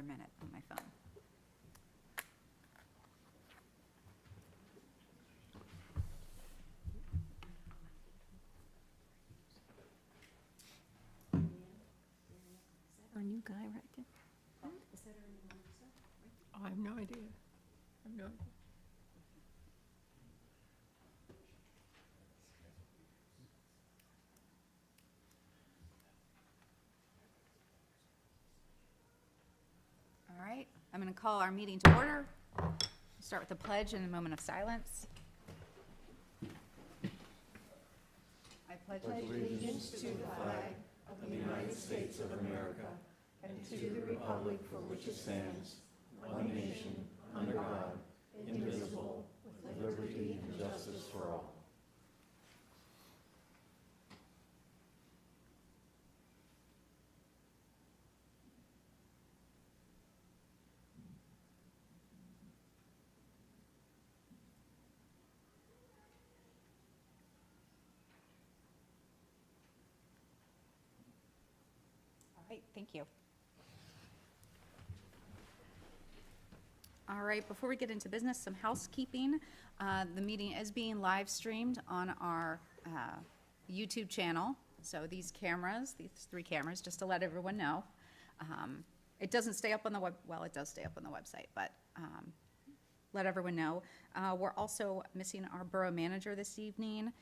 minute on my phone. On you, Guy, right there. I have no idea. I have no idea. All right, I'm going to call our meeting to order. Start with the pledge and a moment of silence. I pledge allegiance to the flag of the United States of America and to the republic for which it stands, one nation, under God, indivisible, with liberty and justice for all. All right, thank you. All right, before we get into business, some housekeeping. The meeting is being live streamed on our YouTube channel. So these cameras, these 3 cameras, just to let everyone know. It doesn't stay up on the web, well, it does stay up on the website, but let everyone know. We're also missing our borough manager this evening.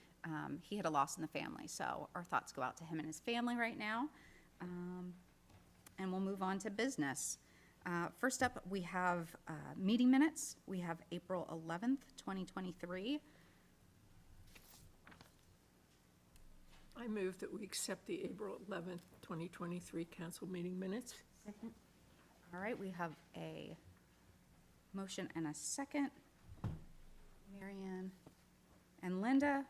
He had a loss in the family, so our thoughts go out to him and his family right now. And we'll move on to business. First up, we have meeting minutes. We have April 11th, 2023. I move that we accept the April 11th, 2023 council meeting minutes. Second. All right, we have a motion and a second. Marianne and Linda.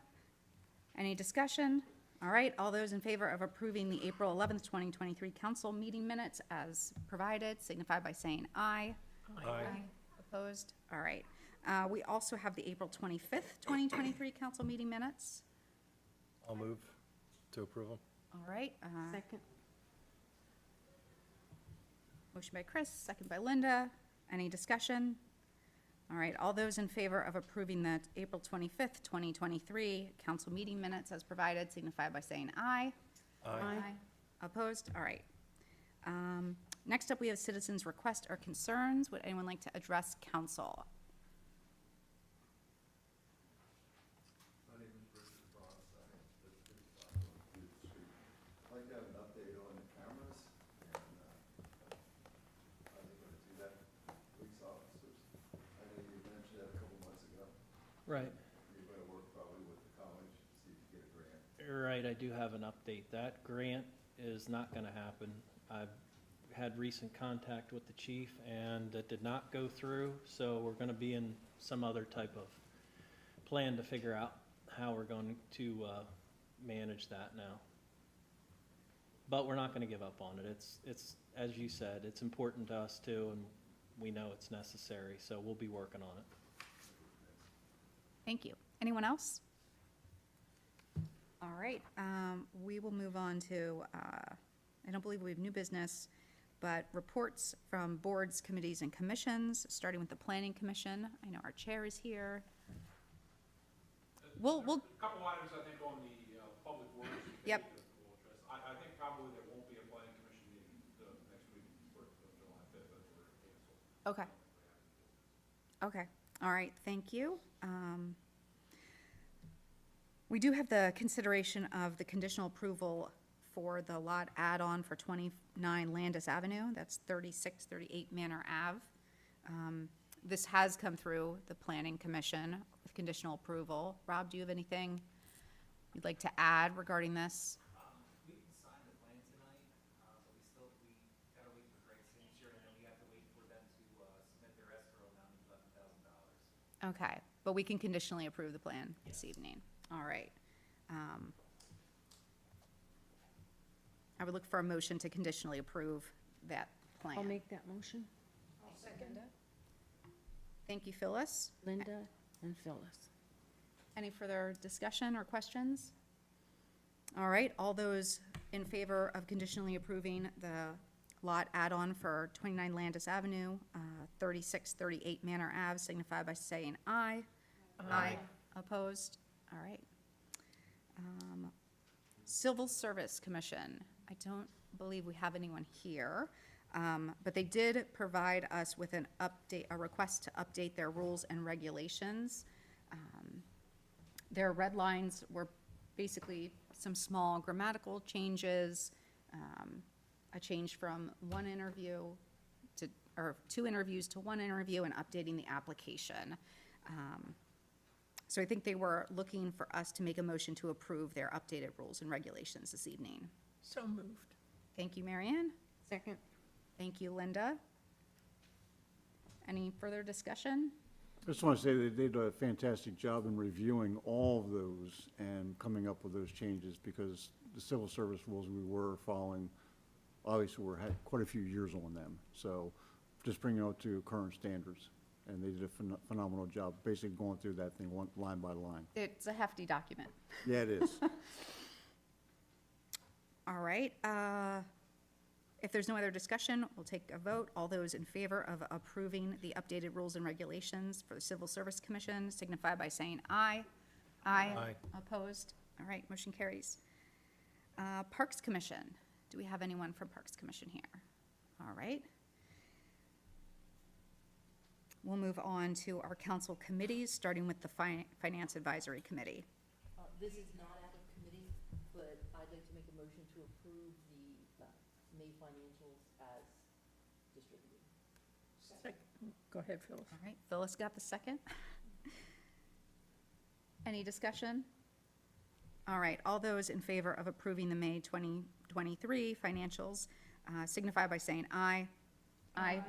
Any discussion? All right, all those in favor of approving the April 11th, 2023 council meeting minutes as provided, signify by saying aye. Aye. Opposed? All right. We also have the April 25th, 2023 council meeting minutes. I'll move to approve them. All right. Second. Motion by Chris, second by Linda. Any discussion? All right, all those in favor of approving the April 25th, 2023 council meeting minutes as provided, signify by saying aye. Aye. Opposed? All right. Next up, we have citizens' request or concerns. Would anyone like to address council? I'd like to have an update on the cameras, and how they're going to do that, police officers. I know you mentioned that a couple months ago. Right, You're going to work probably with the college to see if you get a grant. right, I do have an update. That grant is not gonna happen. I've had recent contact with the chief, and it did not go through, so we're gonna be in some other type of plan to figure out how we're going to manage that now. But we're not gonna give up on it. It's, as you said, it's important to us too, and we know it's necessary, so we'll be working on it. Thank you. Anyone else? All right, we will move on to, I don't believe we have new business, but reports from boards, committees, and commissions, starting with the Planning Commission. I know our chair is here. We'll, A couple items, I think, on the public works. Yep. We'll address. I think probably there won't be a planning commission meeting next week, for July 5th, that's where it's canceled. Okay. Okay, all right, thank you. We do have the consideration of the conditional approval for the lot add-on for 29 Landis Avenue, that's 3638 Manor Ave. This has come through the Planning Commission with conditional approval. Rob, do you have anything you'd like to add regarding this? We can sign the plan tonight, but we gotta wait for Greg's signature, and then we have to wait for them to submit their escrow amount of $11,000. Okay, but we can conditionally approve the plan this evening. All right. I would look for a motion to conditionally approve that plan. I'll make that motion. Thank you, Phyllis. Linda and Phyllis. Any further discussion or questions? All right, all those in favor of conditionally approving the lot add-on for 29 Landis Avenue, 3638 Manor Ave, signify by saying aye. Aye. Opposed? All right. Civil Service Commission, I don't believe we have anyone here, but they did provide us with an update, a request to update their rules and regulations. Their red lines were basically some small grammatical changes, a change from one interview to, or 2 interviews to 1 interview, and updating the application. So I think they were looking for us to make a motion to approve their updated rules and regulations this evening. So moved. Thank you, Marianne. Second. Thank you, Linda. Any further discussion? I just want to say they did a fantastic job in reviewing all of those and coming up with those changes, because the civil service rules we were following, obviously, had quite a few years on them. So just bringing it up to current standards. And they did a phenomenal job, basically going through that thing line by line. It's a hefty document. Yeah, it is. All right. If there's no other discussion, we'll take a vote. All those in favor of approving the updated rules and regulations for the Civil Service Commission signify by saying aye. Aye. Aye. Opposed? All right, motion carries. Parks Commission. Do we have anyone from Parks Commission here? All right. We'll move on to our council committees, starting with the Finance Advisory Committee. This is not out of committee, but I'd like to make a motion to approve the May financials as distributed. Go ahead, Phyllis. All right, Phyllis got the second. Any discussion? All right, all those in favor of approving the May 2023 financials signify by saying aye. Aye.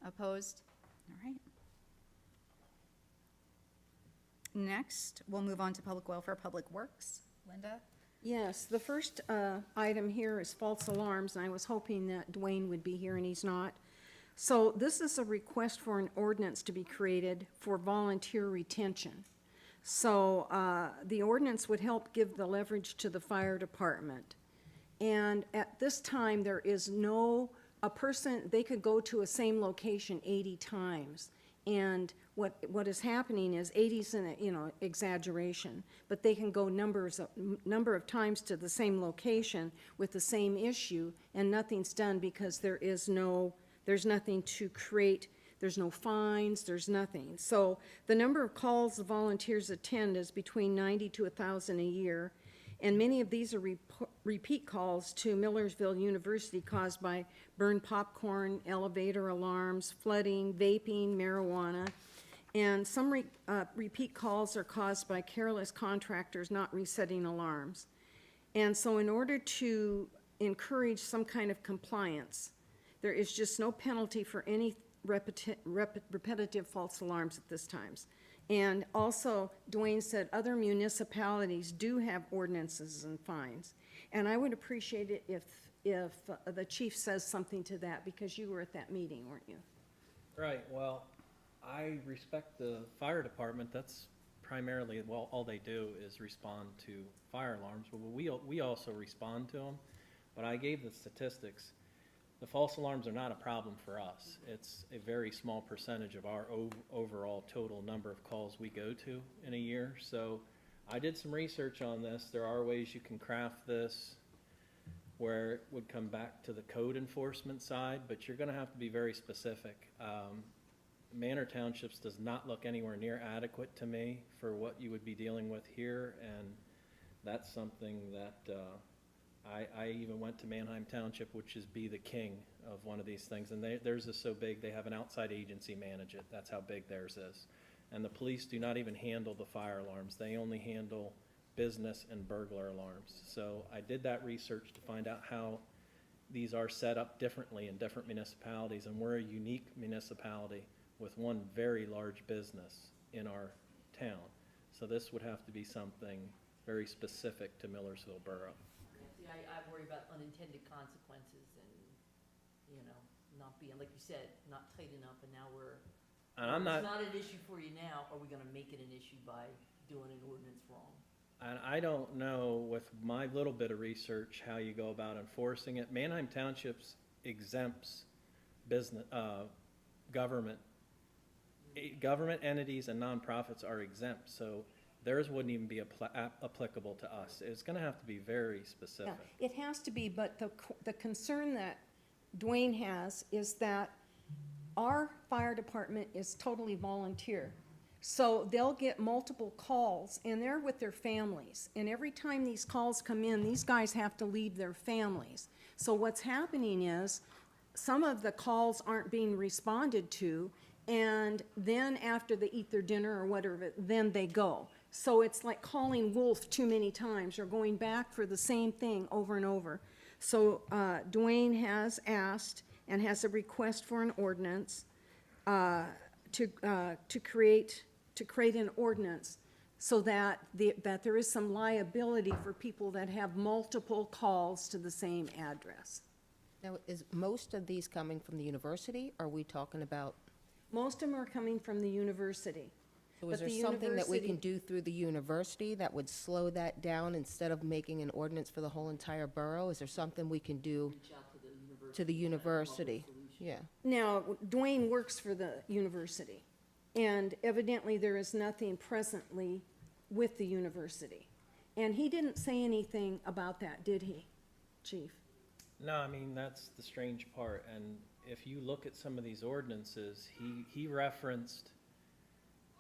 Opposed? All right. Next, we'll move on to Public Welfare, Public Works. Linda? Yes, the first item here is false alarms, and I was hoping that Dwayne would be here, and he's not. So this is a request for an ordinance to be created for volunteer retention. So the ordinance would help give the leverage to the fire department. And at this time, there is a person, they could go to a same location 80 times. And what is happening is 80's an exaggeration, but they can go number of times to the same location with the same issue, and nothing's done because there's nothing to create. There's no fines, there's nothing. So the number of calls the volunteers attend is between 90 to 1,000 a year, and many of these are repeat calls to Millersville University caused by burned popcorn, elevator alarms, flooding, vaping, marijuana. And some repeat calls are caused by careless contractors not resetting alarms. And so in order to encourage some kind of compliance, there is just no penalty for any repetitive false alarms at this time. And also, Dwayne said other municipalities do have ordinances and fines. And I would appreciate it if the chief says something to that, because you were at that meeting, weren't you? Right, well, I respect the fire department. That's primarily, well, all they do is respond to fire alarms. Well, we also respond to them, but I gave the statistics. The false alarms are not a problem for us. It's a very small percentage of our overall total number of calls we go to in a year. So I did some research on this. There are ways you can craft this where it would come back to the code enforcement side, but you're going to have to be very specific. Manor Townships does not look anywhere near adequate to me for what you would be dealing with here, and that's something that I even went to Manheim Township, which is be the king of one of these things, and theirs is so big they have an outside agency manage it. That's how big theirs is. And the police do not even handle the fire alarms. They only handle business and burglar alarms. So I did that research to find out how these are set up differently in different municipalities, and we're a unique municipality with one very large business in our town. So this would have to be something very specific to Millersville Borough. See, I worry about unintended consequences and, not being, like you said, not tight enough, and now And I'm not, it's not an issue for you now. Are we gonna make it an issue by doing an ordinance wrong? and I don't know with my little bit of research how you go about enforcing it. Manheim Township's exempts business, government, government entities and nonprofits are exempt, so theirs wouldn't even be applicable to us. It's gonna have to be very Yeah, specific. it has to be, but the concern that Dwayne has is that our fire department is totally volunteer. So they'll get multiple calls, and they're with their families. And every time these calls come in, these guys have to leave their families. So what's happening is, some of the calls aren't being responded to, and then after they eat their dinner or whatever, then they go. So it's like calling wolf too many times, or going back for the same thing over and over. So Dwayne has asked and has a request for an ordinance to create an ordinance so that that there is some liability for people that have multiple calls to the same address. Now, is most of these coming from the university, or are we talking about, Most of them are coming from the university. so is But there the something that we can university- do through the university that would slow that down instead of making an ordinance for the whole entire borough? Is there something we can do Reach out to the university. to the and come up with a university? solution. Yeah. Now, Dwayne works for the university, and evidently there is nothing presently with the university. And he didn't say anything about that, did he, Chief? No, I mean, that's the strange part, and if you look at some of these ordinances, he referenced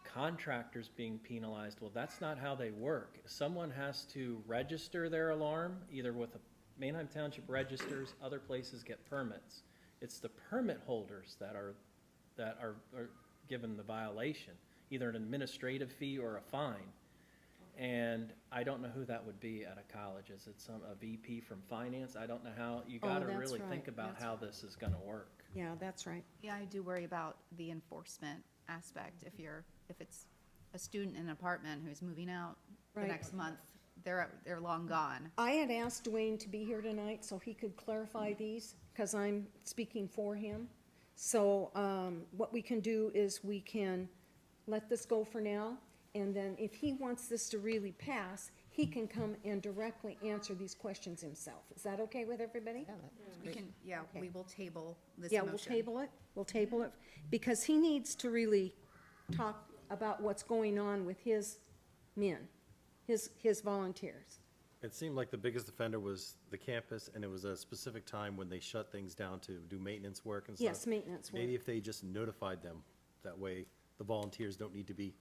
contractors being penalized. Well, that's not how they work. Someone has to register their alarm, either with Manheim Township registers, other places get permits. It's the permit holders that are given the violation, either an administrative fee or a fine. And I don't know who that would be at a college. Is it a VP from finance? I don't know how, you gotta that's really right. think about That's how this is gonna work. Yeah, that's right. Yeah, I do worry about the enforcement aspect. If it's a student in an apartment who's moving out the Right. next month, they're long gone. I had asked Dwayne to be here tonight so he could clarify these, because I'm speaking for him. So what we can do is we can let this go for now, and then if he wants this to really pass, he can come and directly answer these questions himself. Is that okay with everybody? Yeah, that's We great. can, yeah, we will table this Yeah, motion. we'll table it, because he needs to really talk about what's going on with his men, his volunteers. It seemed like the biggest offender was the campus, and it was a specific time when they shut things down to do maintenance work and stuff. Yes, maintenance work. Maybe if they just notified them, that way the volunteers don't need to be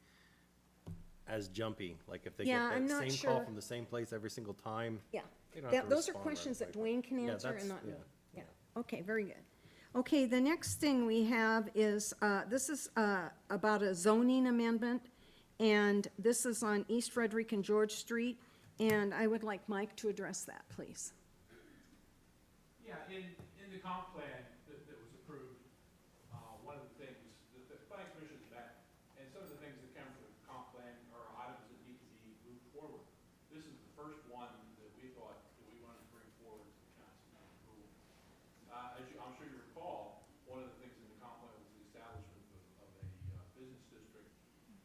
as jumpy. Like if they Yeah, get I'm that not same call sure. from the same place every single time. Yeah, they don't have to those are respond right questions that away. Dwayne can Yeah, answer that's- and not me. yeah. Yeah, okay, very good. Okay, the next thing we have is, this is about a zoning amendment, and this is on East Frederick and George Street, and I would like Mike to address that, please. Yeah, in the comp plan that was approved, one of the things, the planning commission met, and some of the things that come from the comp plan are items that need to be moved forward. This is the first one that we thought that we wanted to bring forward to the council for approval. I'm sure you recall, one of the things in the comp plan was the establishment of a business district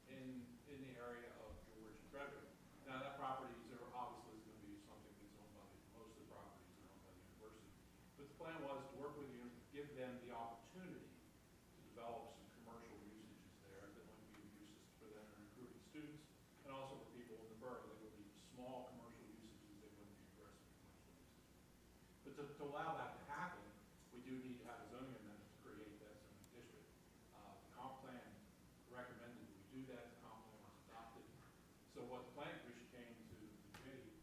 in the area of George and Frederick. Now, that property is obviously going to be something that's owned by, most of the properties are owned by the university. But the plan was to work with you, give them the opportunity to develop some commercial usages there that might be uses for them in recruiting students, and also for people in the borough. They would be small commercial usages, they wouldn't be aggressive commercial usages. But to allow that to happen, we do need to have a zoning amendment to create that zoning district. The comp plan recommended that we do that, the comp plan was adopted. So what the planning commission came to the committee,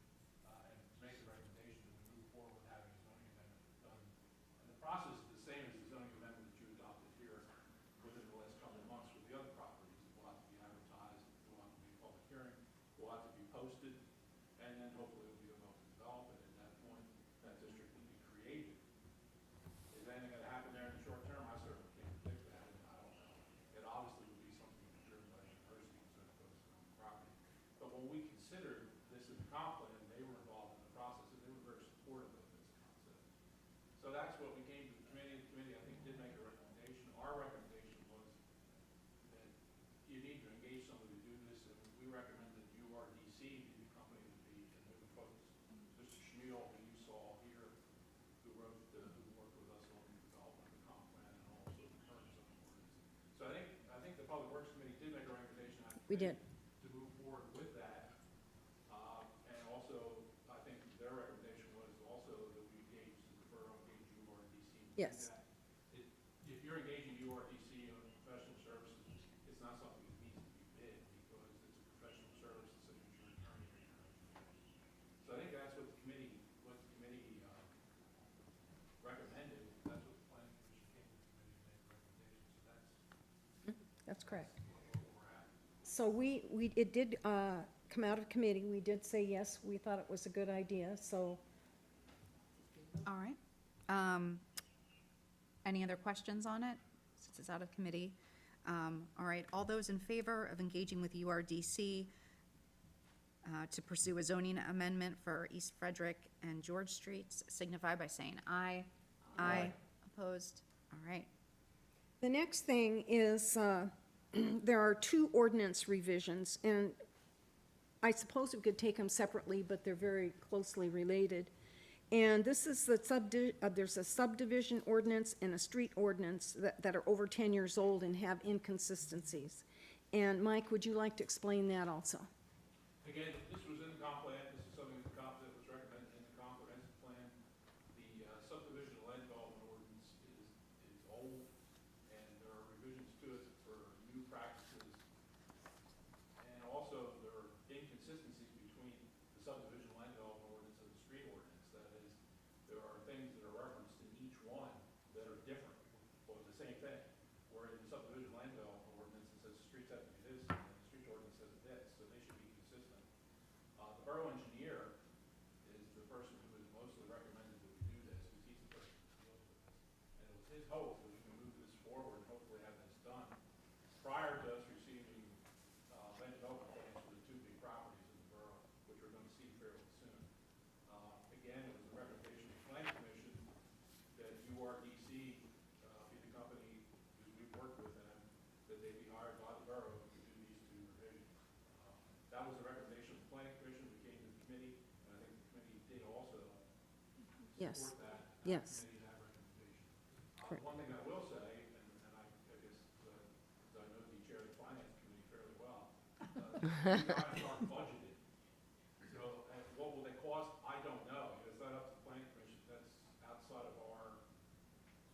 and to make the recommendation that we move forward with having a zoning amendment done. And the process is the same as the zoning amendment that you adopted here within the last couple of months with the other properties. It will have to be advertised, it will have to be a public hearing, it will have to be posted, and then hopefully it'll be able to develop it. At that point, that district will be created. Is anything gonna happen there in the short term? I certainly can't predict that, and I don't know. It obviously would be something driven by the university, so it goes on the property. But when we considered this in the comp plan, they were involved in the process, and they were very supportive of this concept. So that's what we came to the committee. The committee, I think, did make a recommendation. Our recommendation was that you need to engage somebody to do this, and we recommended URDC be the company to be, and they were folks, Mr. Schmiel, who you saw here, who worked with us on We did. to move forward with that. And also, I think their recommendation was also that we engage, the borough engage URDC to do Yes. that. If you're engaging URDC on professional services, it's not something that needs to be bid because it's a professional service, it's such as your attorney or your engineer. So I think that's what the committee recommended. That's what the planning commission came to the committee and made recommendations. So That's correct. where we're at. So it did come out of committee. We did say yes, we thought it was a good idea, so All right. Any other questions on it, since it's out of committee? All right, all those in favor of engaging with URDC to pursue a zoning amendment for East Frederick and George Streets signify by saying aye. Aye. Opposed? All right. the next thing is, there are two ordinance revisions, and I suppose we could take them separately, but they're very closely related. And this is there's a subdivision ordinance and a street ordinance that are over 10 years old and have inconsistencies. And Mike, would you like to explain that also? Again, this was in the comp plan, this is something that was recommended in the comprehensive plan. The subdivision land development ordinance is old, and there are revisions to it for new practices. And also, there are inconsistencies between the subdivision land development ordinance and the street ordinance. That is, there are things that are referenced in each one that are different, or the same thing. Where in the subdivision land development ordinance, it says streets have to be this, and the street ordinance says this, so they should be consistent. The borough engineer is the person who has mostly recommended that we do this, because he's the person who deals with this. And it was his hope that we can move this forward and hopefully have this done prior to us receiving land development plans for the two big properties in the borough, which we're going to see fairly soon. Again, it was a recommendation of the planning commission that URDC be the company, because we've worked with them, that they be hired by the borough to do these two revisions. That was the recommendation of the planning commission. We came to the committee, and I think the committee did also Yes. support that. Yes. Committee, that recommendation. Correct. One thing I will say, and I guess, I know the chair of the finance committee fairly well, you guys are budgeted. So, what will they cost? I don't know, because that's up to the planning commission. That's outside of our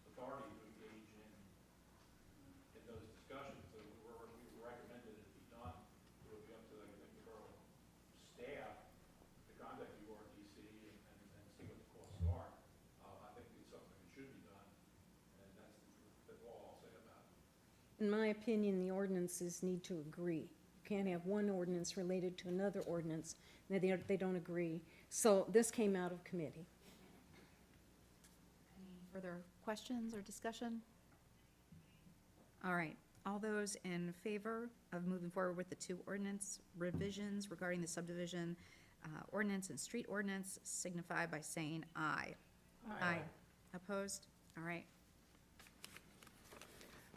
authority to engage in those discussions. So we recommended it be done. It would be up to, I think, the borough staff to contact URDC and see what the costs are. I think it's something that should be done, and that's all I'll say about it. In my opinion, the ordinances need to agree. You can't have one ordinance related to another ordinance, they don't agree. So this came out of committee. Any further questions or discussion? All right, all those in favor of moving forward with the two ordinance revisions regarding the subdivision ordinance and street ordinance signify by saying aye. Aye. Opposed? All right.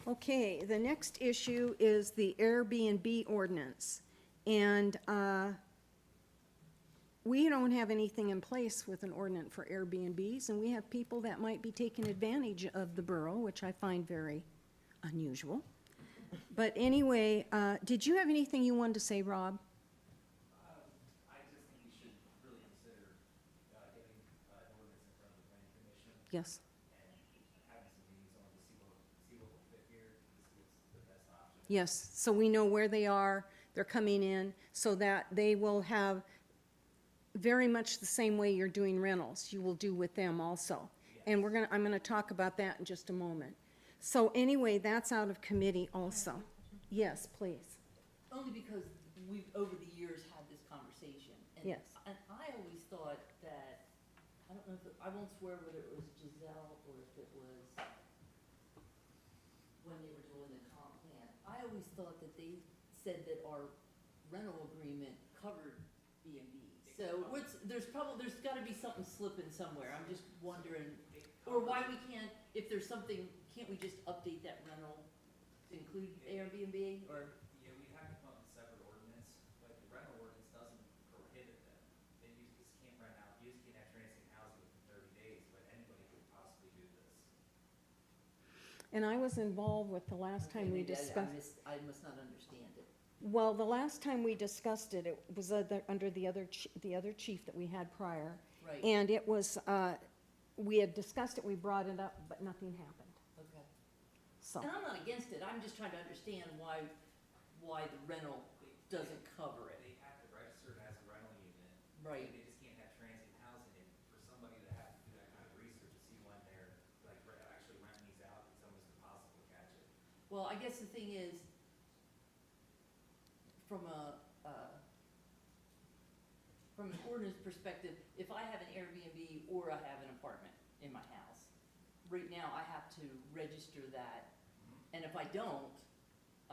Okay, the next issue is the Airbnb ordinance. And we don't have anything in place with an ordinance for Airbnbs, and we have people that might be taking advantage of the borough, which I find very unusual. But anyway, did you have anything you wanted to say, Rob? I just think we should really consider getting an ordinance in front of the planning commission Yes. and having some meetings on to see what will fit here, to see what's the best option. Yes, so we know where they are, they're coming in, so that they will have very much the same way you're doing rentals, you will do with them also. And I'm gonna talk about that in just a moment. So anyway, that's out of committee also. Yes, please. Only because we've, over the years, had this conversation. Yes. And I always thought that, I don't know if, I won't swear whether it was Giselle or if it was when they were doing the comp plan. I always thought that they said that our rental agreement covered B&Bs. So there's gotta be something slipping somewhere. I'm just wondering, or why we can't, if there's something, can't we just update that rental to include Airbnb, or? Yeah, we'd have to come up with a separate ordinance, but the rental ordinance doesn't prohibit them. Then you just can't rent out, you just can't have transient housing within 30 days, but anybody could possibly do this. And I was involved with the last time we Okay, maybe discussed. I must not understand it. Well, the last time we discussed it, it was under the other chief that we had prior. Right. And it was, we had discussed it, we brought it up, but nothing happened, Okay. so. And I'm not against it, I'm just trying to understand why the rental doesn't cover it. They have to register it as a rental unit. Right. They just can't have transient housing in. For somebody to have to do that kind of research to see when they're, like, actually renting these out, it's almost impossible to catch it. Well, I guess the thing is, from an ordinance perspective, if I have an Airbnb or I have an apartment in my house, right now I have to register that, and if I don't,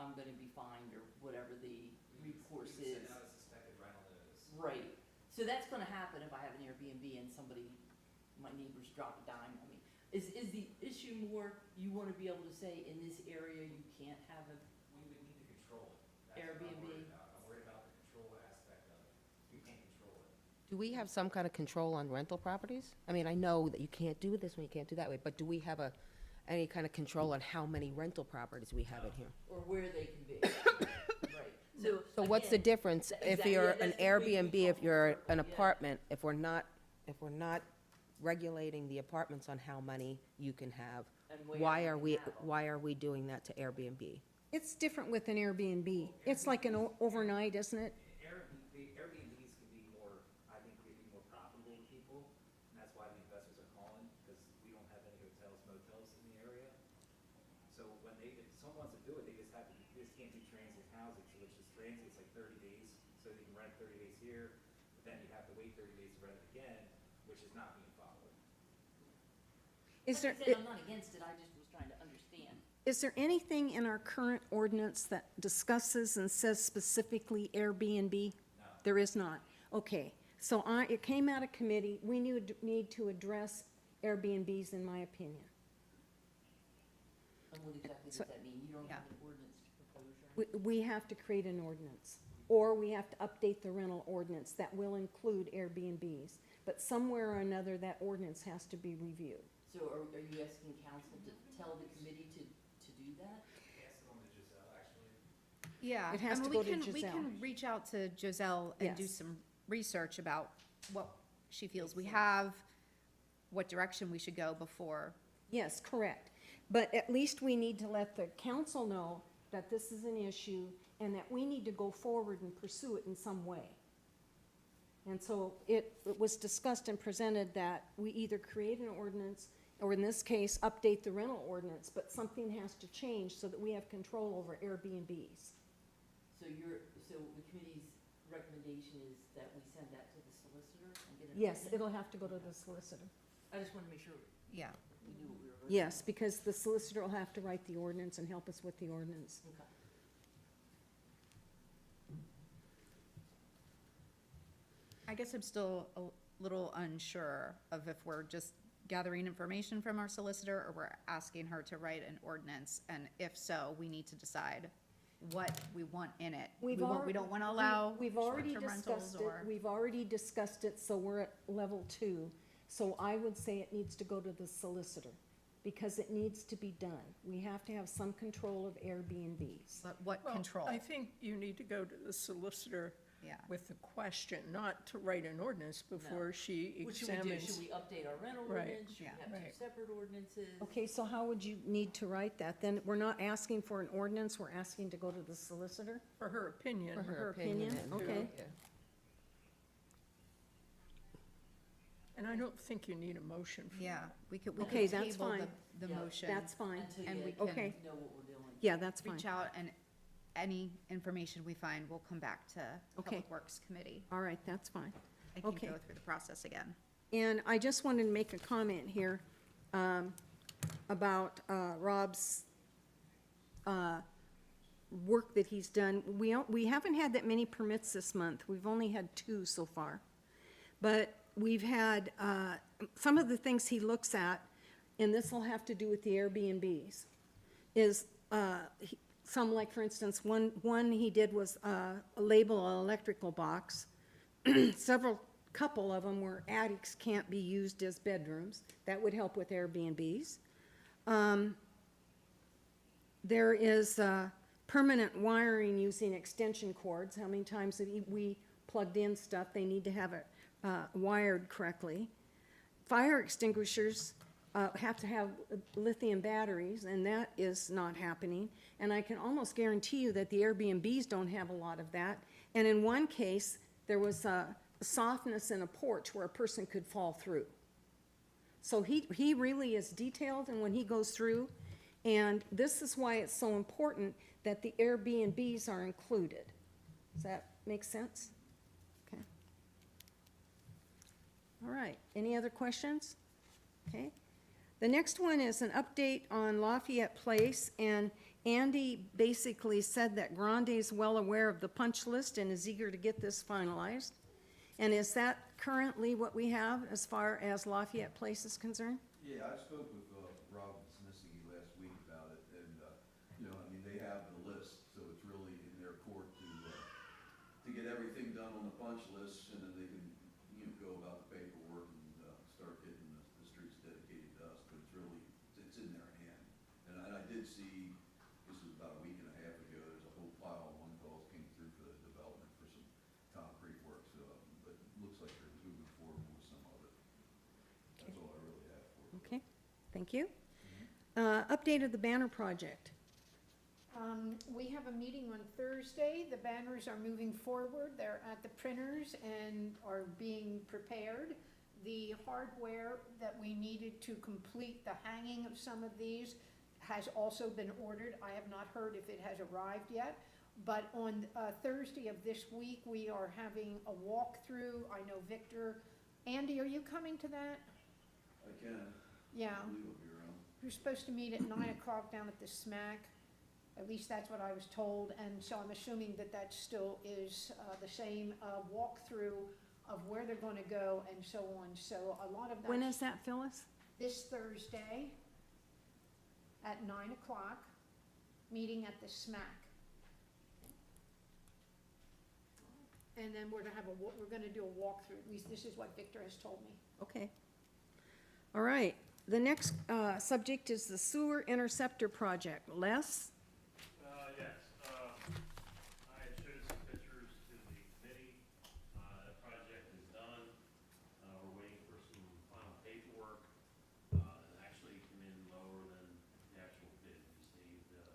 I'm gonna be fined or whatever the recourse We is. can send out a suspected rental notice. Right, so that's gonna happen if I have an Airbnb and somebody, my neighbors drop a dime on me. Is the issue more, you wanna be able to say, in this area, you can't have a, We would need to control it. That's what I'm Airbnb. worried about. I'm worried about the control aspect of it. We can't control it. Do we have some kind of control on rental properties? I mean, I know that you can't do this one, you can't do that way, but do we have any kind of control on how many rental properties we have in here? or where they can be. Right, So what's the again, difference if exactly, you're yeah, an that's the big Airbnb, if full you're circle, an yeah. apartment, if we're not regulating the apartments on how many you can have, And where why you are can we, have 'em. why are we doing that to Airbnb? It's different with an Airbnb. It's like an overnight, isn't it? Airbnbs can be more, I think, could be more profitable to people, and that's why the investors are calling, because we don't have any hotels, motels in the area. So if someone wants to do it, they just can't do transient housing, so which is transient, it's like 30 days, so they can rent 30 days here, but then you have to wait 30 days to rent it again, which is not being followed. Is there, Like I said, I'm not against it, I just was trying to understand. is there anything in our current ordinance that discusses and says specifically Airbnb? No. There is not. Okay, so it came out of committee. We need to address Airbnbs, in my opinion. And what exactly does So- that mean? You don't Yeah. have an ordinance to propose, right? We have to create an ordinance, or we have to update the rental ordinance that will include Airbnbs. But somewhere or another, that ordinance has to be reviewed. So are you asking council to tell the committee to do that? Pass it on to Giselle, actually. Yeah. It has I mean, to we go to can- We Giselle. can reach out to Giselle and do Yes. some research about what she feels we have, what direction we should go before. Yes, correct. But at least we need to let the council know that this is an issue and that we need to go forward and pursue it in some way. And so it was discussed and presented that we either create an ordinance, or in this case, update the rental ordinance, but something has to change so that we have control over Airbnbs. So the committee's recommendation is that we send that to the solicitor and get an Yes, opinion? it'll have to go to the solicitor. I just wanted to make sure Yeah. we knew what we were voting. Yes, because the solicitor will have to write the ordinance and help us with the ordinance. Okay. I guess I'm still a little unsure of if we're just gathering information from our solicitor or we're asking her to write an ordinance. And if so, we need to decide what we want in it. We don't want to allow We've already short-term rentals discussed it, or. we've already discussed it, so we're at level 2. So I would say it needs to go to the solicitor, because it needs to be done. We have to have some control of Airbnbs. But what Well, control? I think you need to go to the solicitor Yeah. with the question, not to write an ordinance before she What should we do? examines. Should we update our rental Right. ordinance? Should we Yeah. have two Right. separate ordinances? Okay, so how would you need to write that? Then we're not asking for an ordinance, we're asking to go to the solicitor? For her opinion. For her opinion, and- okay. Yeah. And I don't think you need a motion for Yeah, that. we could Okay, table that's fine. the Yeah, motion. That's fine. Until and you we Okay. can know what we're doing. Yeah, that's fine. reach out and any information we find will come back to Okay. Public Works Committee. All right, that's fine. I can Okay. go through the process again. And I just wanted to make a comment here about Rob's work that he's done. We haven't had that many permits this month. We've only had 2 so far. But we've had, some of the things he looks at, and this will have to do with the Airbnbs, is some, like, for instance, one he did was label an electrical box. Couple of them where attics can't be used as bedrooms. That would help with Airbnbs. There is permanent wiring using extension cords. How many times have we plugged in stuff? They need to have it wired correctly. Fire extinguishers have to have lithium batteries, and that is not happening. And I can almost guarantee you that the Airbnbs don't have a lot of that. And in one case, there was a softness in a porch where a person could fall through. So he really is detailed in when he goes through, and this is why it's so important that the Airbnbs are included. Does that make sense? Okay. All right, any other questions? Okay. The next one is an update on Lafayette Place, and Andy basically said that Grande is well aware of the punch list and is eager to get this finalized. And is that currently what we have as far as Lafayette Place is concerned? Yeah, I spoke with Rob Smissy last week about it, and, you know, I mean, they have the list, so it's really in their court to get everything done on the punch list, and then they can, you know, go about the paperwork and start getting the streets dedicated to us, but it's really, it's in their hand. And I did see, this was about a week and a half ago, there's a whole pile of one calls came through for the development for some concrete work, so, but it looks like they're moving forward with some of it. That's all I really have for you. Okay, thank you. Update of the banner project. We have a meeting on Thursday. The banners are moving forward. They're at the printers and are being prepared. The hardware that we needed to complete the hanging of some of these has also been ordered. I have not heard if it has arrived yet. But on Thursday of this week, we are having a walkthrough. I know Victor. Andy, are you coming to that? I can. Yeah. I believe I'll be around. You're supposed to meet at 9 o'clock down at the SMAC. At least that's what I was told, and so I'm assuming that that still is the same walkthrough of where they're gonna go and so on. So a lot of that. When is that, Phyllis? This Thursday at 9 o'clock, meeting at the SMAC. And then we're gonna do a walkthrough, at least this is what Victor has told me. Okay. All right, the next subject is the sewer interceptor project. Les? Yes, I had showed some pictures to the committee. That project is done. We're waiting for some final paperwork. It actually came in lower than the actual bid. We received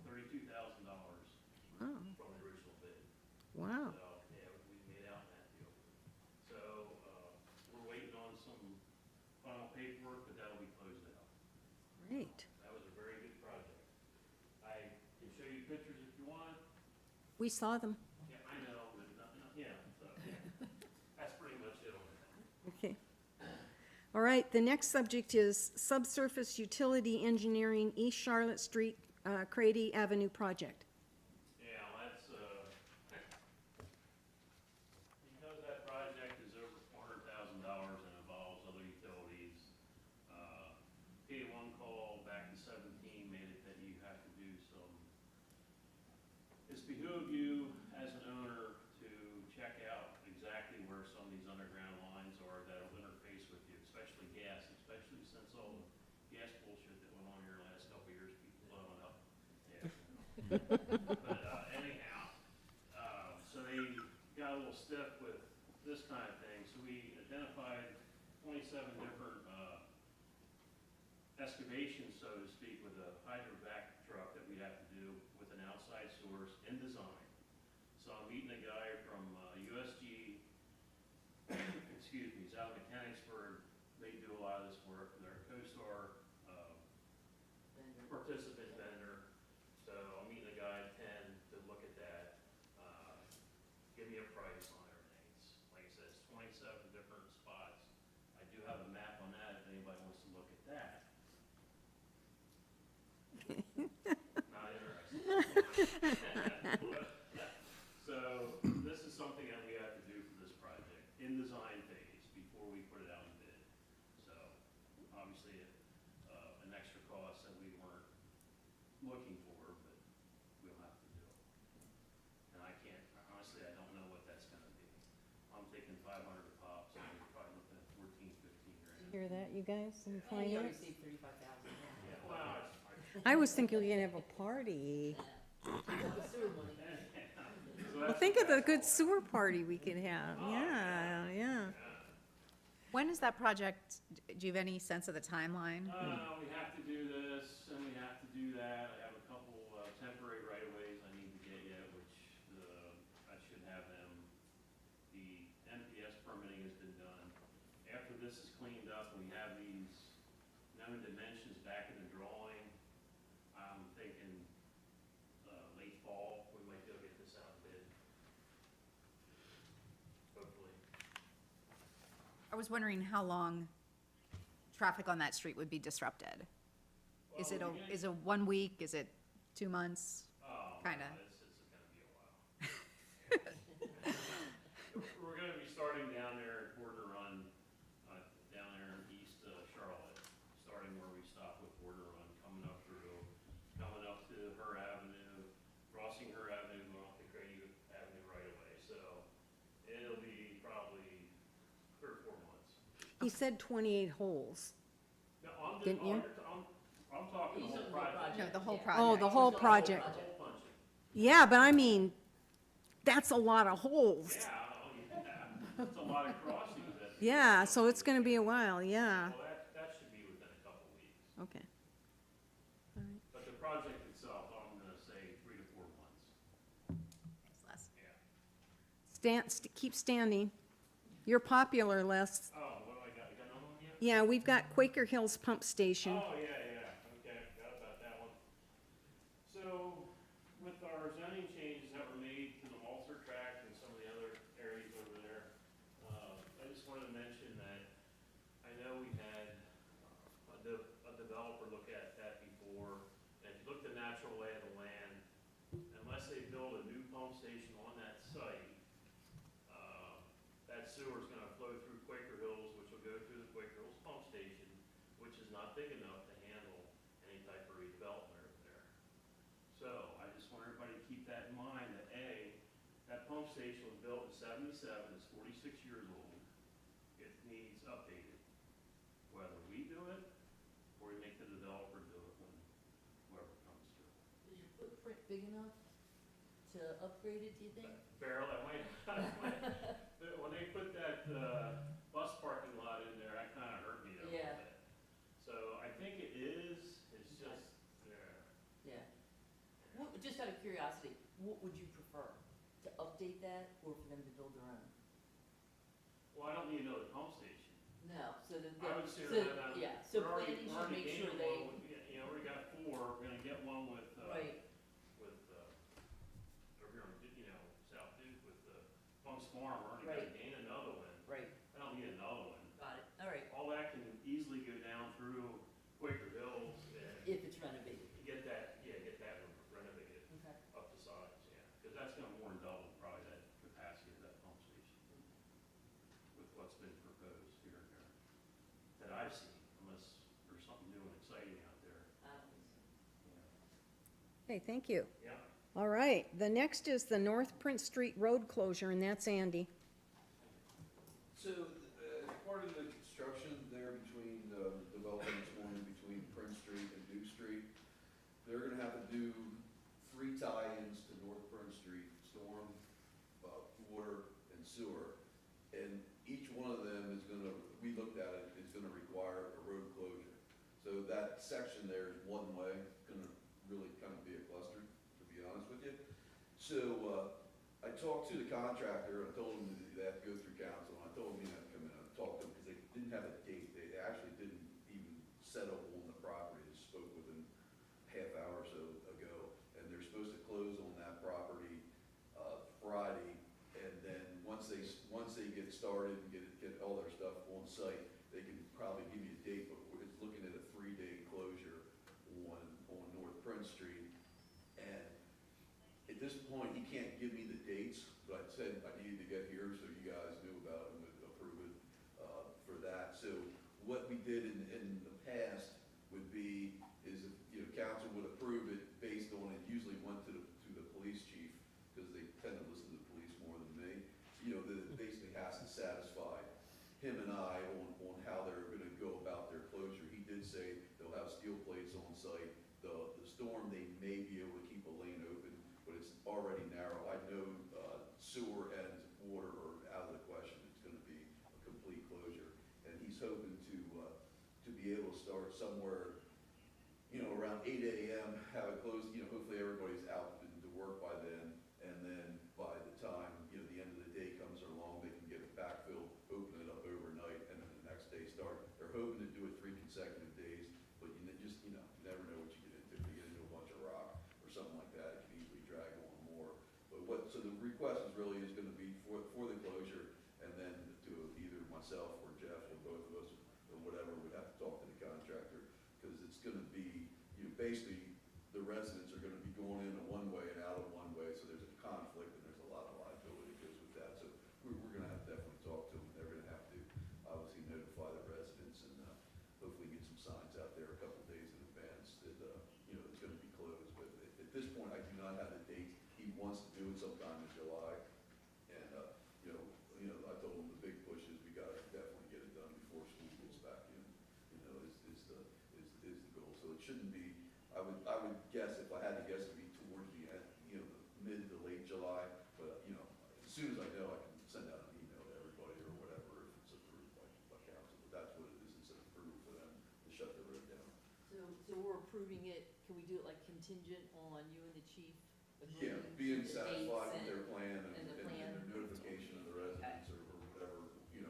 $32,000 Oh, from the original bid. wow. So, yeah, we made out in that deal. So, we're waiting on some final paperwork, but that'll be closed out. Great. That was a very good project. I can show you pictures if you want. We saw them. Yeah, I know, but yeah, so, that's pretty much it on that. Okay. All right, the next subject is subsurface utility engineering, East Charlotte Street, Crady Avenue project. Yeah, that's, because that project is over $400,000 and involves other utilities, P1 call back in 17 made it that you have to do some, it's behoove you as an owner to check out exactly where some of these underground lines are that'll interface with you, especially gas, especially since all the gas bullshit that went on here the last couple of years, people blowing up. Yeah. But anyhow, so they got a little stiff with this kind of thing, so we identified 27 different excavations, so to speak, with a hydrovac truck that we have to do with an outside source in design. So I'm meeting a guy from USG, excuse me, he's out of Mechanicsburg. They do a lot of this work. They're a CoStar participant vendor. So I'm meeting a guy at 10 to look at that, give me a price on everything. It's, like I said, it's 27 different spots. I do have a map on that if anybody wants to look at that. Not interested. So this is something that we have to do for this project in design phase before we put it out in bid. So obviously an extra cost that we weren't looking for, but we'll have to do it. And I can't, honestly, I don't know what that's gonna be. I'm thinking 500 a pop, so we're probably looking at 14, 15 grand. Hear that, you guys? in And you finance? received 35,000. Yeah, well, I was thinking we were gonna have a party. The sewer money. Well, think of the good sewer party we could have, yeah, yeah. When is that project, do you have any sense of the timeline? We have to do this, and we have to do that. I have a couple temporary right-of-ways I need to get yet, which I should have them. The MPS permitting has been done. After this is cleaned up, we have these known dimensions back in the drawing. I'm thinking late fall, we might go get this out bid. Hopefully. I was wondering how long traffic on that street would be disrupted. Is it Well, is it 1 week, is it 2 months? Oh, Kinda. It's gonna be a while. We're gonna be starting down there at Border Run, down there in East Charlotte, starting where we stop with Border Run, coming up to Her Avenue, crossing Her Avenue, going up to Grady Avenue right away. So it'll be probably 3 or 4 months. He said 28 holes. No, Didn't you? I'm talking the He's whole talking the whole project. No, the whole Yeah. project. Oh, the whole project. The whole bunch. Yeah, but I mean, that's a lot of holes. Yeah, it's a lot of crossings. Yeah, so it's gonna be a while, yeah, Well, that should be within a couple weeks. okay. But the project itself, I'm gonna say 3 to 4 months, It's less. yeah. Keep standing. You're popular, Les. Oh, what do I got? You got another one yet? Yeah, we've got Quaker Hills Pump Station. Oh, yeah, okay, forgot about that one. So, with our zoning changes that were made to the Walter tract and some of the other areas over there, I just wanted to mention that I know we had a developer look at that before, and if you look at the natural lay of the land, unless they build a new pump station on that site, that sewer's gonna flow through Quaker Hills, which will go through the Quaker Hills pump station, which is not big enough to handle any type of redevelopment over there. So I just want everybody to keep that in mind, that that pump station was built in '77, it's 46 years old. It needs updated. Whether we do it, or we make the developer do it when whoever comes through. Is your footprint big enough to upgrade it, do you think? Barrel, when they put that bus parking lot in there, that kinda hurt me a little Yeah. bit. So I think it is, it's just, Yeah. Just out of curiosity, what would you prefer? To update that or for them to build their own? well, I don't need another pump station. No, so the, I would say so, that, yeah, so we're already- planning we're should already make sure gaining they, one with- You know, we got 4, we're gonna get one with, right, over here on, South Duke with Punk's Farm, we're already Right. gonna gain another one. right, I don't need another one. got it, all right, All that can easily go down through Quaker Hills and if it's renovated, get that renovated okay. up to size, yeah. Because that's gonna more than double probably that capacity of that pump station with what's been proposed here and there that I've seen, unless there's something new and exciting out there. I don't think so. Okay, thank you. Yeah. All right, the next is the North Prince Street Road closure, and that's Andy. So, as part of the construction there between, developing this morning between Prince Street and New Street, they're gonna have to do 3 tie-ins to North Prince Street, storm, water, and sewer. And each one of them is gonna, we looked at it, is gonna require a road closure. So that section there is one way, gonna really kind of be a cluster, to be honest with you. So, I talked to the contractor, and I told him that they have to go through council, and I told him he had to come in and talk to them, because they didn't have a date, they actually didn't even settle on the property, they spoke with him half hour or so ago, and they're supposed to close on that property, Friday, and then once they get started and get all their stuff on site, they can probably give you a date, but it's looking at a 3-day closure on North Prince Street. And at this point, he can't give me the dates, but I said I needed to get here so you guys knew about it and would approve it, for that. So what we did in the past would be, is if, council would approve it based on, it usually went to the police chief, because they tend to listen to the police more than me. That it basically has to satisfy already narrow. I know sewer and water are out of the question. It's going to be a complete closure. And he's hoping to be able to start somewhere, around 8 a.m., have it closed, hopefully everybody's out and to work by then. And then by the time, the end of the day comes along, they can get it backfilled, open it up overnight, and then the next day start. They're hoping to do it 3 consecutive days, but you never know what you get into. If you get into a bunch of rock or something like that, it can easily drag on more. But so the request is really going to be for the closure, and then to either myself or Jeff or both of us or whatever would have to talk to the contractor, because it's going to be, basically the residents are going to be going in a one way and out of one way, so there's a conflict and there's a lot of liability that goes with that. So we're going to have to definitely talk to them. They're going to have to obviously notify the residents and hopefully get some signs out there a couple days in advance that it's going to be closed. But at this point, I do not have a date. He wants to do it sometime in July, and I told him the big push is we got to definitely get it done before school gets back in. Is the goal. So it shouldn't be. I would guess, if I had to guess, it'd be towards the end, the mid to late July. But as soon as I know, I can send out an email to everybody or whatever if it's approved by council. But that's what it is. It's approved for them to shut the road down. So we're approving it, can we do it like contingent on you and the chief Yeah, agreeing being to the satisfied dates with their plan and the and plan? their notification of the residents or whatever,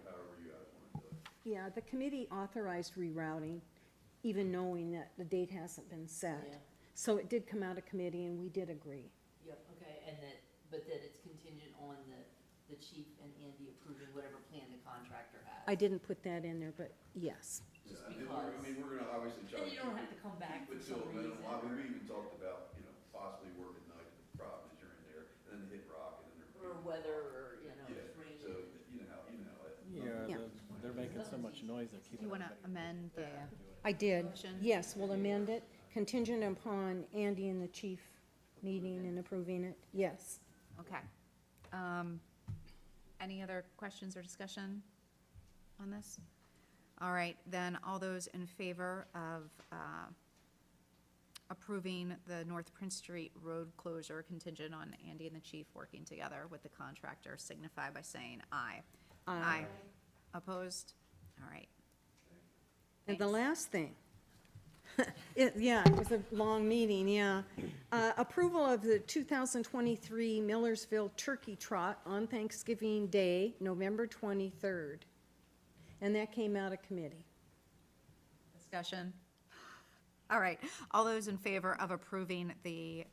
however you guys want to do it. Yeah, the committee authorized rerouting, even knowing that the date hasn't been set. Yeah. So it did come out of committee, and we did agree. Yep, okay, but that it's contingent on the chief and Andy approving whatever plan the contractor has. I didn't put that in there, but yes. Just Yeah, and because. we're gonna obviously try Then to. you don't have to come back keep for it some to a minimum. reason. We even talked about, possibly work at night. The problem is you're in there and then they hit rock and then they're. Or weather, or, Yeah, it's raining. so, you know how. Yeah. They're making so much noise, they're keeping. You want to amend the I did. motion? Yes, we'll amend it, contingent upon Andy and the chief meeting and approving it. Yes. Okay. Any other questions or discussion on this? All right, then all those in favor of approving the North Prince Street road closure contingent on Andy and the chief working together with the contractor signify by saying aye. Aye. Opposed? All right. And the Thanks. last thing, it was a long meeting, yeah. Approval of the 2023 Millersville Turkey Trot on Thanksgiving Day, November 23rd. And that came out of committee. Discussion? All right, all those in favor of approving the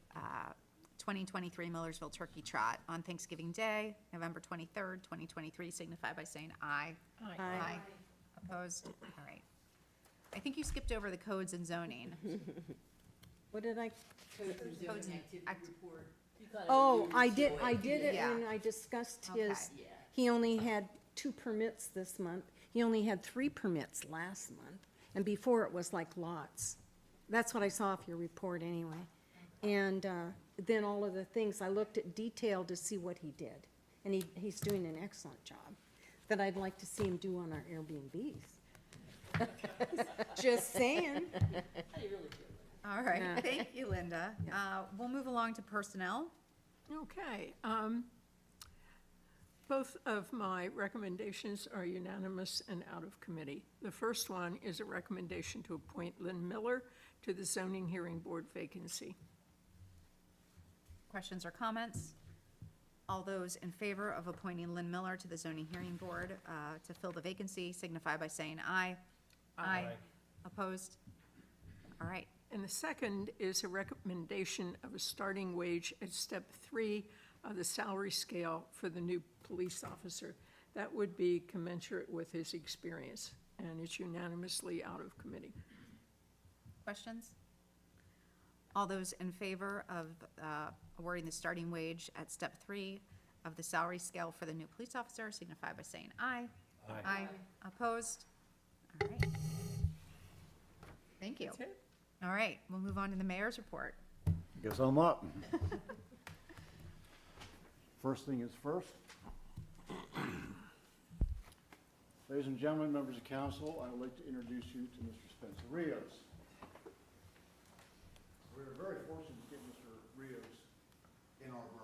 2023 Millersville Turkey Trot on Thanksgiving Day, November 23rd, 2023, signify by saying aye. Aye. Opposed? All right. I think you skipped over the codes and zoning. What did I, Codes and Codes and activity act- report. You gotta oh, do I so did it Yeah. when I discussed Okay. his, Yeah. he only had 2 permits this month. He only had 3 permits last month, and before it was like lots. That's what I saw off your report anyway. And then all of the things, I looked at detail to see what he did, and he's doing an excellent job that I'd like to see him do on our Airbnbs. Just saying. How do you really feel? All right, Yeah. thank you, Linda. We'll move along to personnel. Okay, both of my recommendations are unanimous and out of committee. The first one is a recommendation to appoint Lynn Miller to the zoning hearing board vacancy. Questions or comments? All those in favor of appointing Lynn Miller to the zoning hearing board to fill the vacancy signify by saying aye. Aye. Opposed? All right. And the second is a recommendation of a starting wage at step 3 of the salary scale for the new police officer. That would be commensurate with his experience, and it's unanimously out of committee. Questions? All those in favor of awarding the starting wage at step 3 of the salary scale for the new police officer signify by saying aye. Aye. Opposed? All right. Thank you. That's it. All right, we'll move on to the mayor's report. Guess I'm up. First thing is first. Ladies and gentlemen, members of council, I would like to introduce you to Mr. Spencer Rios. We're very fortunate to get Mr. Rios in our borough.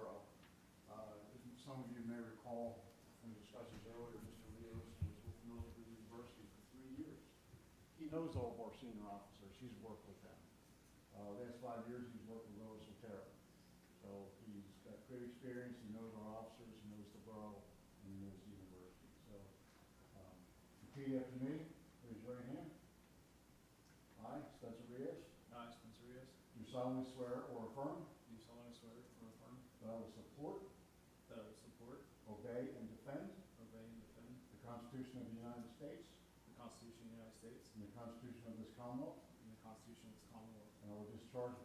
knows all of our senior officers. He's worked with them. Last 5 years, he's worked with Millersville Borough. So he's got great experience. He knows our officers, he knows the borough, and he knows the university. So, repeat after me. Raise your right hand. I, Spencer Rios, I, Spencer Rios, do solemnly swear or affirm do solemnly swear or affirm that I will support, that I will support, obey, and defend obey, and defend the Constitution of the United States the Constitution of the United States and the Constitution of this Commonwealth, and the Constitution of this Commonwealth, and I will discharge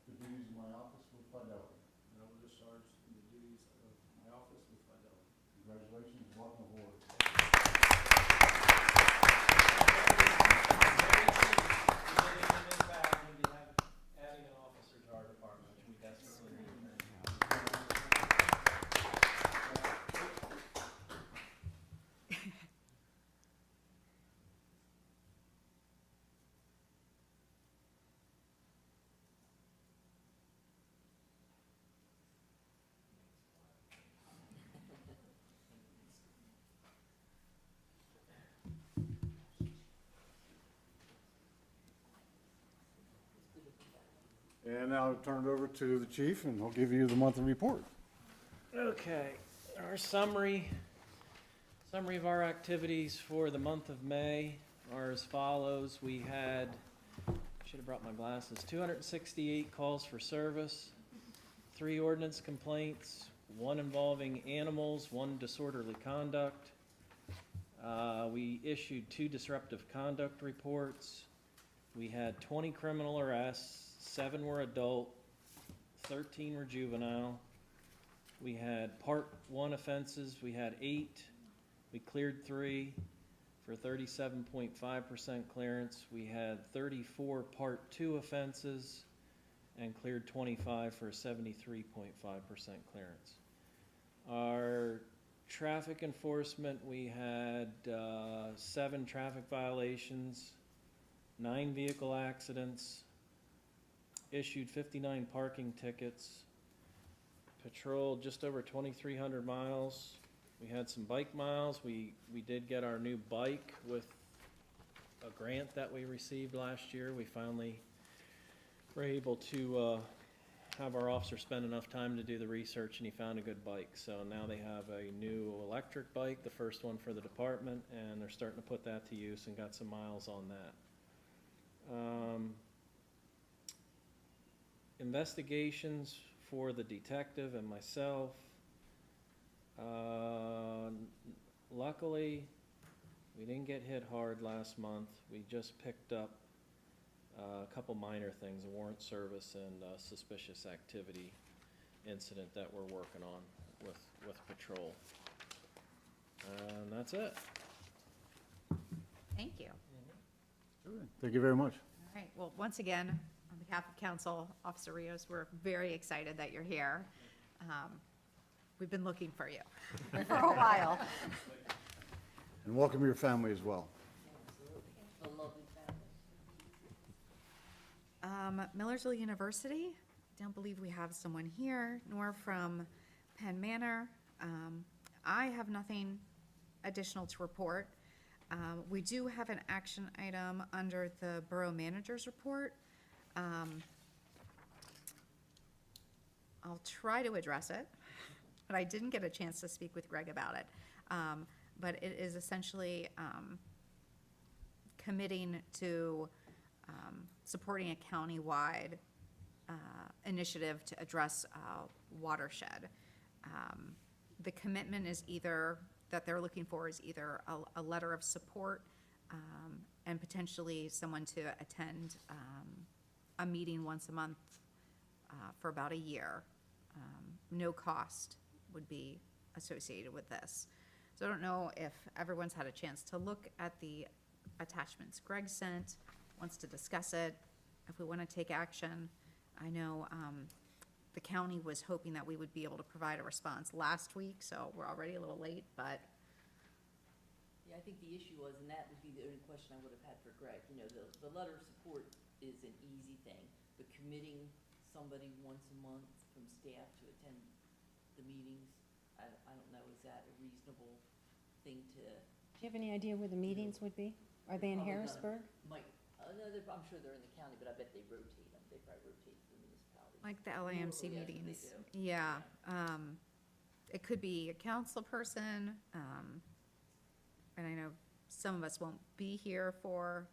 the duties of my office with fidelity. and I will discharge the duties of my office with fidelity. Congratulations, welcome aboard. Adding an officer to our department, which we desperately need. And now I'll turn it over to the chief, and he'll give you the monthly report. Okay, our summary of our activities for the month of May are as follows. We had, should have brought my glasses, 268 calls for service, 3 ordinance complaints, 1 involving animals, 1 disorderly conduct. We issued 2 disruptive conduct reports. We had 20 criminal arrests, 7 were adult, 13 were juvenile. We had Part 1 offenses, we had 8. We cleared 3 for 37.5% clearance. We had 34 Part 2 offenses and cleared 25 for 73.5% clearance. Our traffic enforcement, we had 7 traffic violations, 9 vehicle accidents, issued 59 parking tickets, patrolled just over 2,300 miles. We had some bike miles. We did get our new bike with a grant that we received last year. We finally were able to have our officer spend enough time to do the research, and he found a good bike. So now they have a new electric bike, the first one for the department, and they're starting to put that to use and got some miles on that. Investigations for the detective and myself. Luckily, we didn't get hit hard last month. We just picked up a couple minor things, a warrant service and a suspicious activity incident that we're working on with patrol. And that's it. Thank you. Thank you very much. All right, well, once again, on behalf of council, Officer Rios, we're very excited that you're here. We've been looking for you for a while. And welcome your family as well. A lovely family. Millersville University, don't believe we have someone here, nor from Penn Manor. I have nothing additional to report. We do have an action item under the Borough Manager's Report. I'll try to address it, but I didn't get a chance to speak with Greg about it. But it is essentially committing to supporting a countywide initiative to address watershed. The commitment is either, that they're looking for is either a letter of support and potentially someone to attend a meeting once a month for about a year. No cost would be associated with this. So I don't know if everyone's had a chance to look at the attachments Greg sent, wants to discuss it, if we want to take action. I know the county was hoping that we would be able to provide a response last week, so we're already a little late, but Yeah, I think the issue was, and that would be the only question I would have had for Greg, you know, the letter of support is an easy thing, but committing somebody once a month from staff to attend the meetings, I don't know, is that a reasonable thing to? Do you have any idea where the meetings would be? Are they in Probably gonna- Harrisburg? Might I'm sure they're in the county, but I bet they rotate them, they probably rotate the municipalities. Like the LAMC Yes, they meetings. do. Yeah, it could be a council person, and I know some of us won't be here for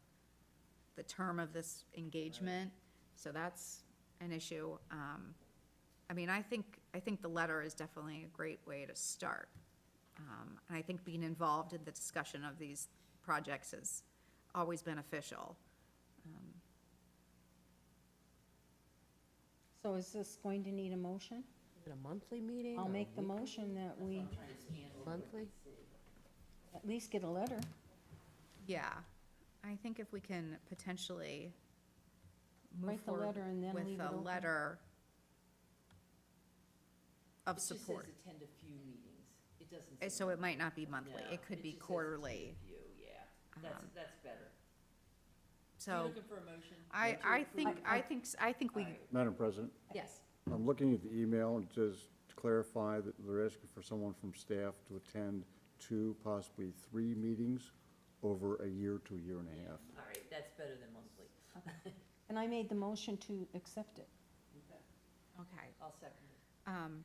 the term of this engagement, so that's an issue. I mean, I think the letter is definitely a great way to start. And I think being involved in the discussion of these projects is always beneficial. So is this going to need a motion? Is it a monthly meeting? I'll or a make the weekly? motion that we Monthly? at least get a letter. Yeah, I think if we can potentially move Write the forward letter and then with leave it a open. letter of It just says support. attend a few meetings, it doesn't say. So it might not be monthly, No, it could be just says quarterly. attend a few, yeah, that's better. You So looking for a motion? I think we, Alright. Madam President, yes, I'm looking at the email, and it says to clarify that they're asking for someone from staff to attend 2, possibly 3 meetings over a year to a year and a half. All right, that's better than monthly. And I made the motion to accept it. okay. I'll second it.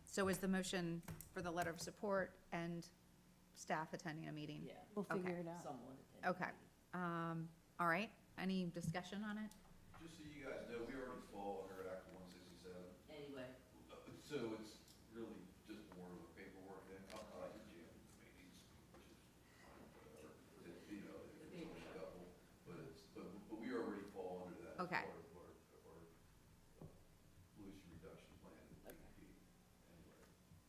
So is the motion for the letter of support and staff attending a meeting? Yeah, We'll Okay. figure it out. someone attend. Okay, all right, any discussion on it? Just so you guys know, we already fall under Act 167, Anyway, so it's really just more of a paperwork thing. I'll use you in meetings, which is fine, whatever. You know, it's only a couple, but we already fall under that. as Okay. part of our pollution reduction plan at DEP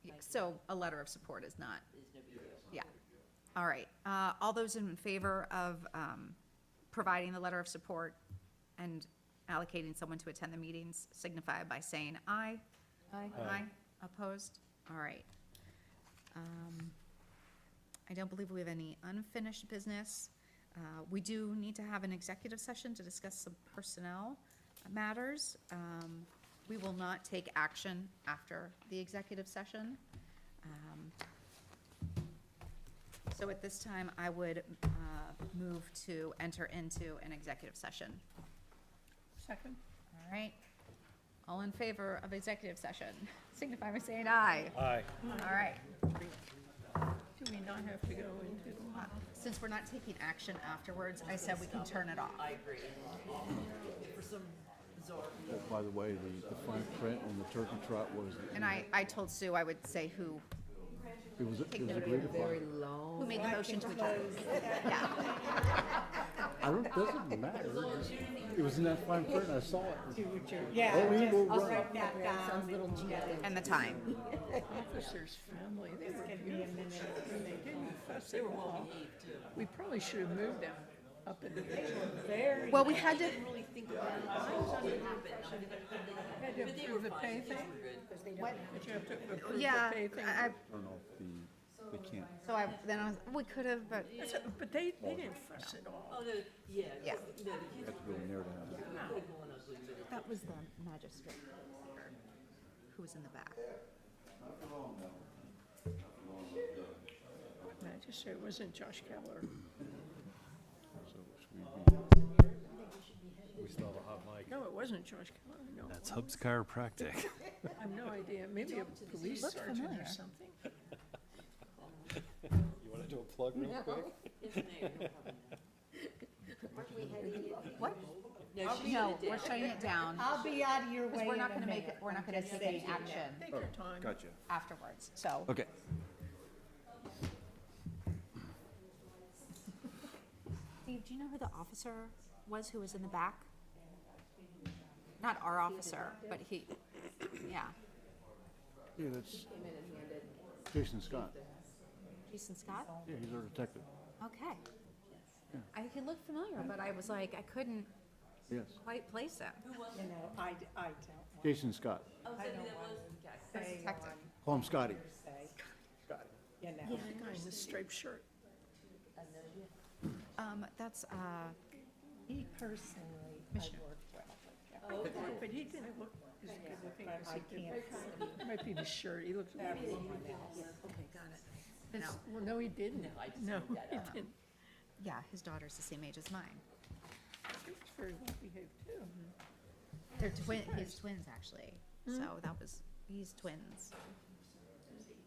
anyway. So a letter of support is not, there's no big deal. It's not Yeah. a big deal. all right. All those in favor of providing the letter of support and allocating someone to attend the meetings signify by saying aye. Aye. Aye. Opposed? All right. I don't believe we have any unfinished business. We do need to have an executive session to discuss some personnel matters. We will not take action after the executive session. So at this time, I would move to enter into an executive session. Second? All right? All in favor of executive session, signify by saying aye. Aye. All right. Do we not have to go into? Since we're not taking action afterwards, I said we can turn it off. I agree. For some bizarre reason. By the way, the fine print on the turkey trot was, And I told Sue I would say who it was Take note of agreed Very upon. long. made the motion to adjourn. Yeah, I don't, doesn't matter. It was in that fine print, I saw it. Yeah, Oh, we will I'll run. write that down. Sounds a little cheap. and the time. Officer's family, they were beautiful, and they didn't fuss at all. We probably should have moved them up in the air. Well, we had to, Really think about it. I was under the impression Had to but they were approve the pay fine, they thing? were good. Did you have to approve the yeah, pay thing? I, I don't know if they can't. so then I was, we could have, but, But they didn't fuss at all. Oh, no, yeah, Yeah. no, the kids Have to go in there to have it. were going ugly, but it- that was the magistrate who was in the back. Magistrate, it wasn't Josh Keller. So should we be, We still have a hot mic. No, it wasn't Josh Keller, no. That's Hub's Chiropractic. I have no idea, maybe a police Looked sergeant familiar. or something. You wanna do a plug real quick? it's an A, no problem. What? No, she No, shut it we're down. shutting it down, I'll be out of your way because we're in not a gonna make minute. it, we're not gonna Just take so any you know. action Take your time. gotcha. afterwards, so. Okay. Steve, do you know who the officer was who was in the back? Not our officer, but he, yeah, Yeah, that's Jason Scott. Jason Scott? Yeah, he's our detective. Okay. He looked familiar, but I was like, I couldn't Yes. quite place him. You know, I don't want Jason Scott. Oh, is that who that was? Okay. to say Detective. Call him Scotty. say, you know. The guy in the striped shirt. That's, He personally, I Commissioner. worked well with him. But he didn't look as good looking But as I he did. can't see Might be the shirt, he looked. everyone else. okay, got it. No, Well, no, he didn't. No, I just No, made that he up. didn't. yeah, his daughter's the same age as mine. He was very well behaved too. They're his twins, actually. So that was, he's twins.